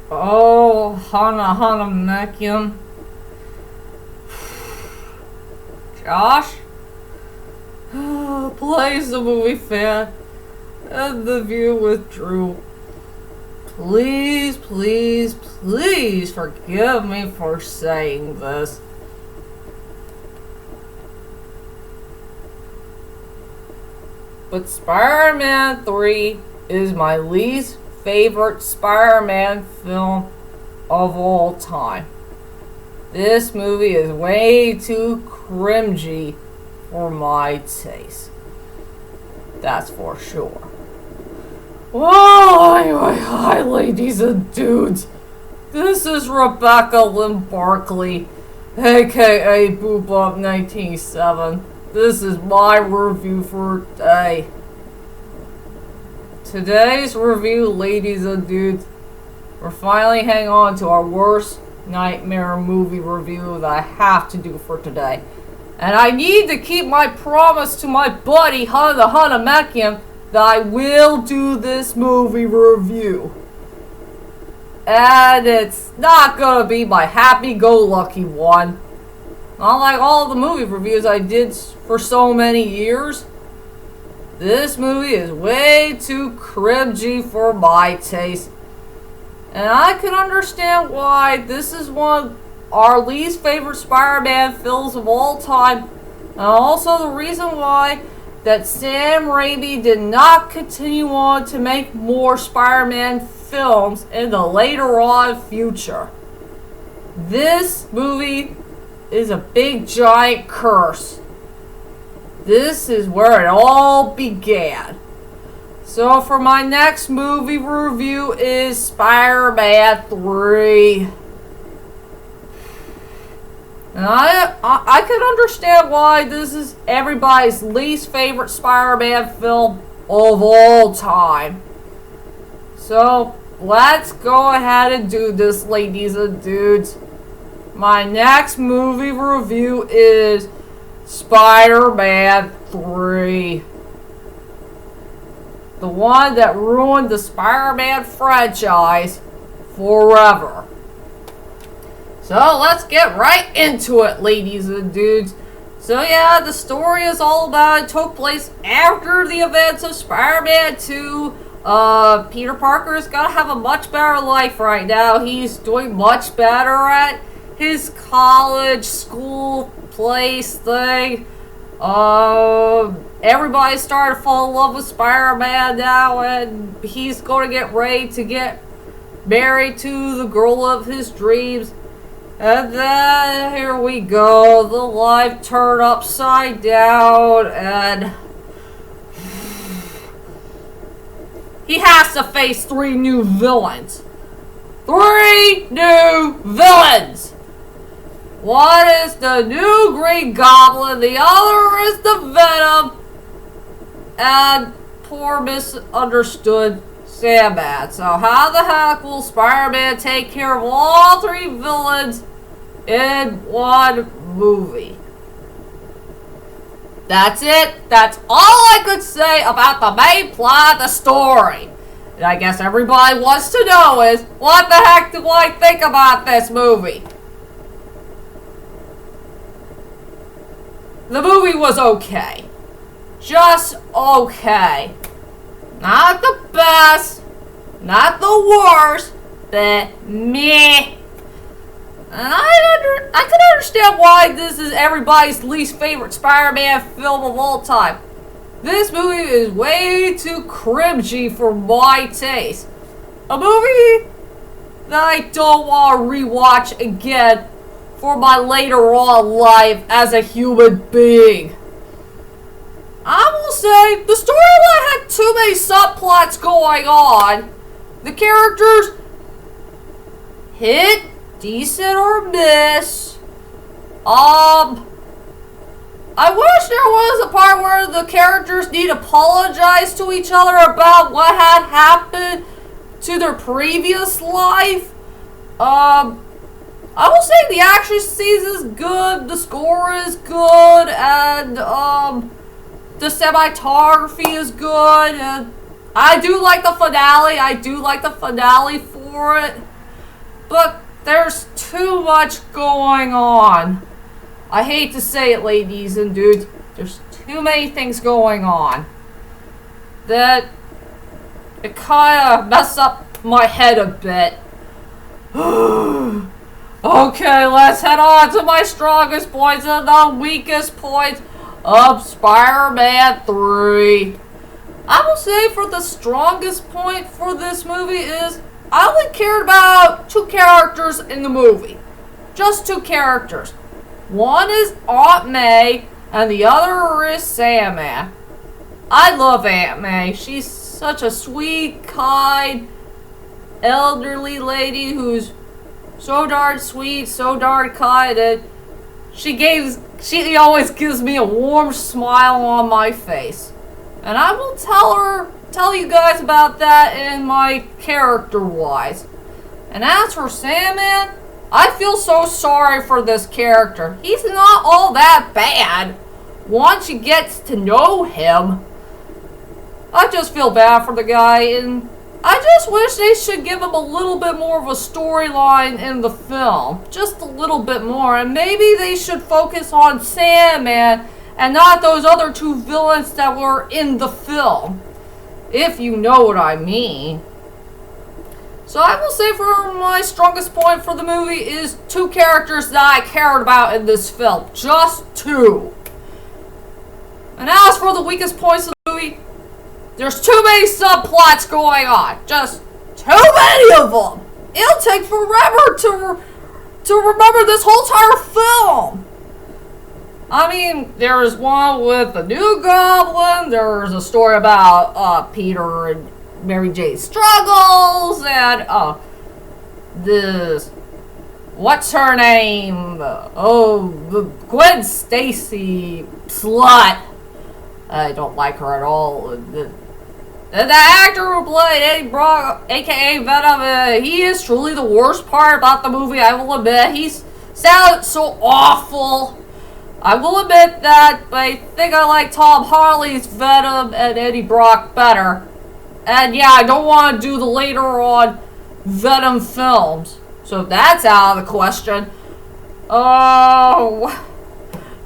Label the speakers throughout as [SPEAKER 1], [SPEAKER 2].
[SPEAKER 1] Oh, Hana Mekium. Josh? Plays the movie fan. And the view withdrew. Please, please, please forgive me for saying this. But Spider-Man 3 is my least favorite Spider-Man film of all time. This movie is way too cringy for my taste. That's for sure. Well, anyway, hi ladies and dudes. This is Rebecca Lynn Barkley, aka Boop Up 197. This is my review for today. Today's review, ladies and dudes, we're finally hanging on to our worst nightmare movie review that I have to do for today. And I need to keep my promise to my buddy Hana Mekium that I will do this movie review. And it's not gonna be my happy-go-lucky one. Not like all the movie reviews I did for so many years. This movie is way too cringy for my taste. And I can understand why this is one of our least favorite Spider-Man films of all time. And also the reason why that Sam Raimi did not continue on to make more Spider-Man films in the later on future. This movie is a big giant curse. This is where it all began. So for my next movie review is Spider-Man 3. And I can understand why this is everybody's least favorite Spider-Man film of all time. So let's go ahead and do this, ladies and dudes. My next movie review is Spider-Man 3. The one that ruined the Spider-Man franchise forever. So let's get right into it, ladies and dudes. So yeah, the story is all about it took place after the events of Spider-Man 2. Peter Parker is gonna have a much better life right now. He's doing much better at his college, school, place thing. Everybody started to fall in love with Spider-Man now, and he's gonna get ready to get married to the girl of his dreams. And then, here we go, the life turned upside down, and he has to face 3 new villains. 3 new villains! One is the new Green Goblin, the other is the Venom, and poor misunderstood Sandman. So how the heck will Spider-Man take care of all 3 villains in one movie? That's it. That's all I could say about the main plot of the story. And I guess everybody wants to know is, what the heck do I think about this movie? The movie was okay. Just okay. Not the best, not the worst, but meh. And I can understand why this is everybody's least favorite Spider-Man film of all time. This movie is way too cringy for my taste. A movie that I don't want to rewatch again for my later on life as a human being. I will say, the storyline had too many subplots going on. The characters hit decent or miss. I wish there was a part where the characters need to apologize to each other about what had happened to their previous life. I will say the action scenes is good, the score is good, and the cinematography is good, and I do like the finale. I do like the finale for it. But there's too much going on. I hate to say it, ladies and dudes. There's too many things going on that it kind of messed up my head a bit. Okay, let's head on to my strongest points and the weakest points of Spider-Man 3. I will say for the strongest point for this movie is I only cared about 2 characters in the movie. Just 2 characters. One is Aunt May and the other is Sandman. I love Aunt May. She's such a sweet, kind, elderly lady who's so darn sweet, so darn kind, and she always gives me a warm smile on my face. And I will tell you guys about that in my character-wise. And as for Sandman, I feel so sorry for this character. He's not all that bad once you get to know him. I just feel bad for the guy, and I just wish they should give him a little bit more of a storyline in the film. Just a little bit more, and maybe they should focus on Sandman and not those other 2 villains that were in the film. If you know what I mean. So I will say for my strongest point for the movie is 2 characters that I cared about in this film. Just 2. And as for the weakest points of the movie, there's too many subplots going on. Just too many of them. It'll take forever to remember this whole entire film. I mean, there's one with the new Goblin. There's a story about Peter and Mary Jane's struggles, and this, what's her name? Gwen Stacy slut. I don't like her at all. The actor who played Eddie Brock, aka Venom, he is truly the worst part about the movie. I will admit, he sounded so awful. I will admit that, but I think I like Tom Hardy's Venom and Eddie Brock better. And yeah, I don't want to do the later on Venom films. So that's out of the question. Oh,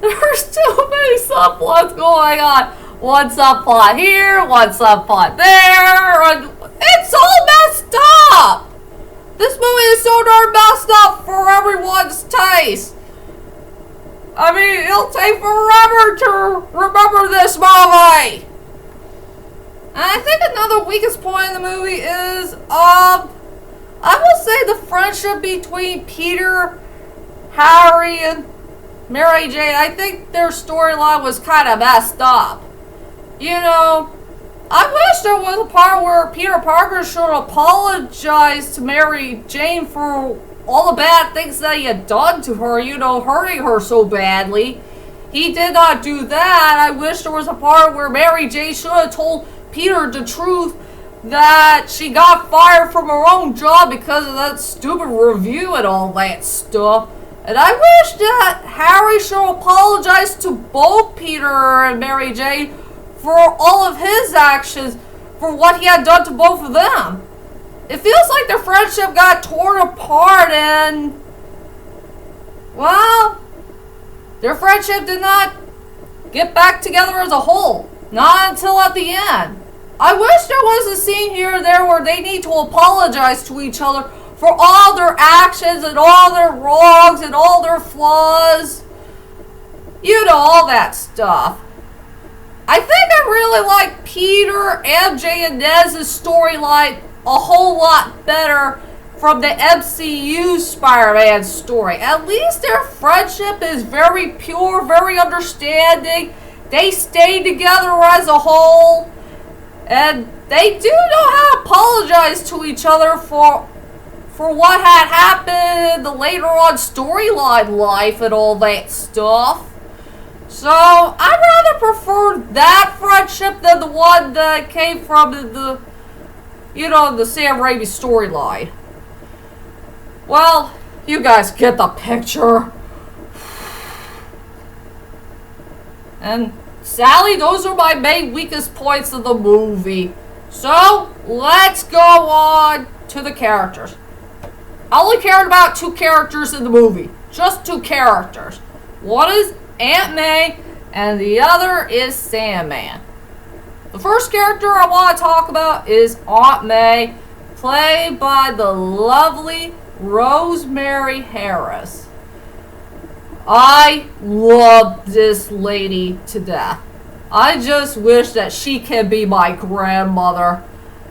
[SPEAKER 1] there's too many subplots going on. One subplot here, one subplot there. And it's all messed up. This movie is so darn messed up for everyone's taste. I mean, it'll take forever to remember this movie. And I think another weakest point in the movie is, I will say the friendship between Peter, Harry, and Mary Jane. I think their storyline was kind of messed up. You know, I wish there was a part where Peter Parker should apologize to Mary Jane for all the bad things that he had done to her, you know, hurting her so badly. He did not do that. I wish there was a part where Mary Jane should have told Peter the truth that she got fired from her own job because of that stupid review and all that stuff. And I wish that Harry should apologize to both Peter and Mary Jane for all of his actions, for what he had done to both of them. It feels like their friendship got torn apart and, well, their friendship did not get back together as a whole. Not until at the end. I wish there was a scene here or there where they need to apologize to each other for all their actions and all their wrongs and all their flaws. You know, all that stuff. I think I really like Peter, MJ, and Nez's storyline a whole lot better from the MCU Spider-Man story. At least their friendship is very pure, very understanding. They stay together as a whole. And they do know how to apologize to each other for what had happened in the later on storyline life and all that stuff. So, I'd rather prefer that friendship than the one that came from the Sam Raimi storyline. Well, you guys get the picture. And Sally, those are my main weakest points of the movie. So, let's go on to the characters. I only cared about 2 characters in the movie. Just 2 characters. One is Aunt May, and the other is Sandman. The first character I want to talk about is Aunt May, played by the lovely Rosemary Harris. I love this lady to death. I just wish that she can be my grandmother.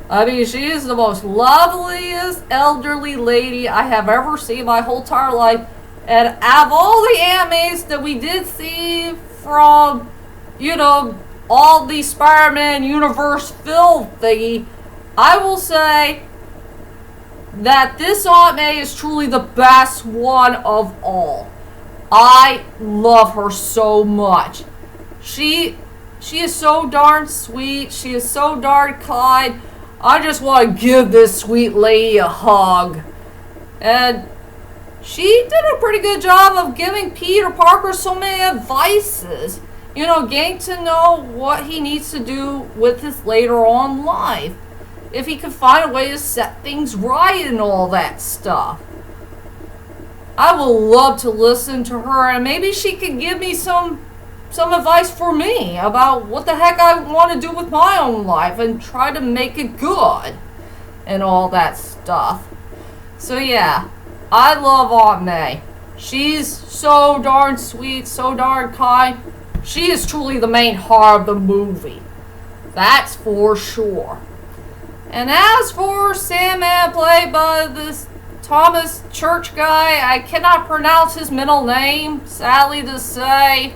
[SPEAKER 1] I mean, she is the most loveliest elderly lady I have ever seen my whole entire life. And out of all the Aunt Mays that we did see from, all the Spider-Man universe film thingy, I will say that this Aunt May is truly the best one of all. I love her so much. She is so darn sweet. She is so darn kind. I just want to give this sweet lady a hug. And she did a pretty good job of giving Peter Parker so many advices. Getting to know what he needs to do with his later on life. If he could find a way to set things right and all that stuff. I would love to listen to her, and maybe she could give me some advice for me about what the heck I want to do with my own life and try to make it good and all that stuff. So yeah, I love Aunt May. She's so darn sweet, so darn kind. She is truly the main heart of the movie. That's for sure. And as for Sandman, played by this Thomas Church guy, I cannot pronounce his middle name, sadly to say.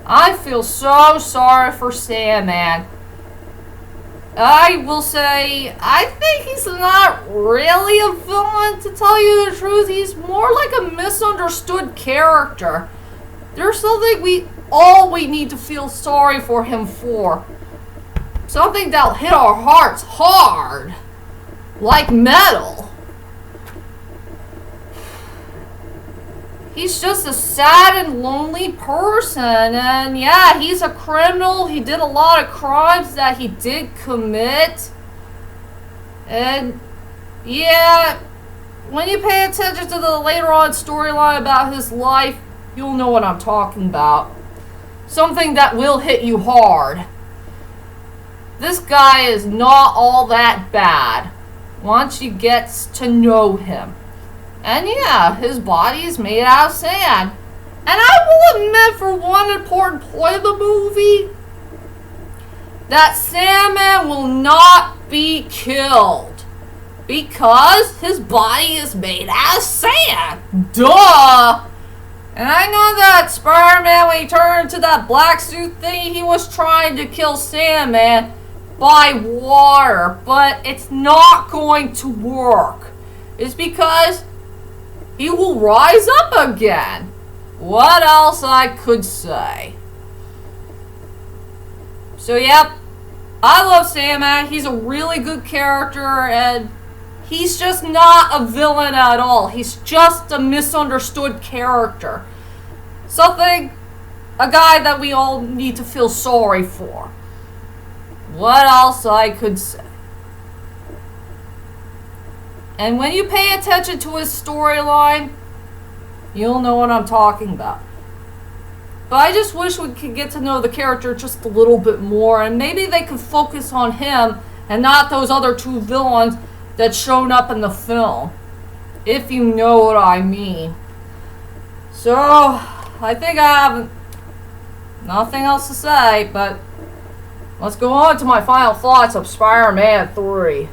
[SPEAKER 1] I feel so sorry for Sandman. I will say, I think he's not really a villain, to tell you the truth. He's more like a misunderstood character. There's something we need to feel sorry for him for. Something that'll hit our hearts hard. Like metal. He's just a sad and lonely person, and yeah, he's a criminal. He did a lot of crimes that he did commit. And yeah, when you pay attention to the later on storyline about his life, you'll know what I'm talking about. Something that will hit you hard. This guy is not all that bad once you get to know him. And yeah, his body is made out of sand. And I will admit, for one important point of the movie, that Sandman will not be killed. Because his body is made out of sand. Duh! And I know that Spider-Man, when he turned into that black suit thing, he was trying to kill Sandman by water. But it's not going to work. It's because he will rise up again. What else I could say? So yep, I love Sandman. He's a really good character, and he's just not a villain at all. He's just a misunderstood character. A guy that we all need to feel sorry for. What else I could say? And when you pay attention to his storyline, you'll know what I'm talking about. But I just wish we could get to know the character just a little bit more, and maybe they could focus on him and not those other 2 villains that shown up in the film. If you know what I mean. So, I think I have nothing else to say, but let's go on to my final thoughts of Spider-Man 3.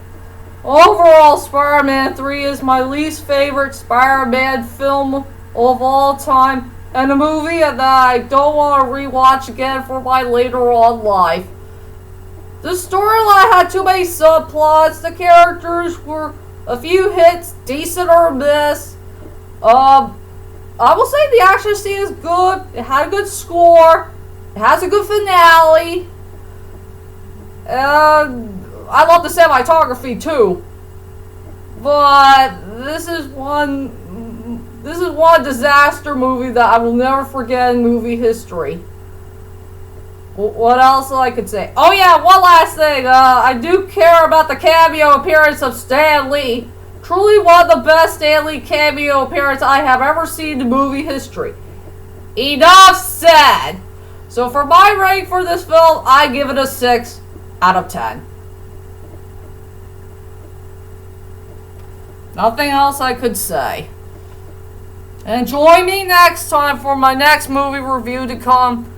[SPEAKER 1] Overall, Spider-Man 3 is my least favorite Spider-Man film of all time, and a movie that I don't want to rewatch again for my later on life. The storyline had too many subplots, the characters were a few hits, decent or miss. I will say the action scene is good, it had a good score, it has a good finale, and I love the cinematography too, but this is one disaster movie that I will never forget in movie history. What else I could say? Oh yeah, one last thing. I do care about the cameo appearance of Stan Lee. Truly one of the best Stan Lee cameo appearances I have ever seen in movie history. Enough said. So for my rating for this film, I give it a 6 out of 10. Nothing else I could say. And join me next time for my next movie review to come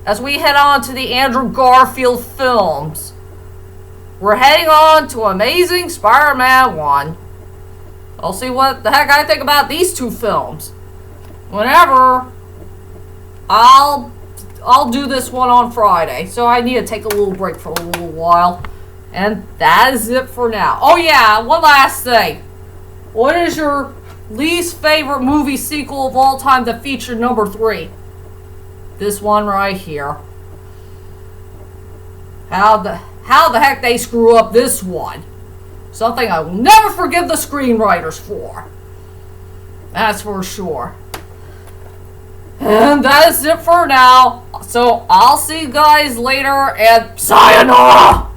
[SPEAKER 1] as we head on to the Andrew Garfield films. We're heading on to Amazing Spider-Man 1. I'll see what the heck I think about these two films. Whenever, I'll do this one on Friday. So I need to take a little break for a little while. And that is it for now. Oh yeah, one last thing. What is your least favorite movie sequel of all time that featured number 3? This one right here. How the heck they screw up this one? Something I will never forgive the screenwriters for. That's for sure. And that is it for now. So I'll see you guys later and sayonara!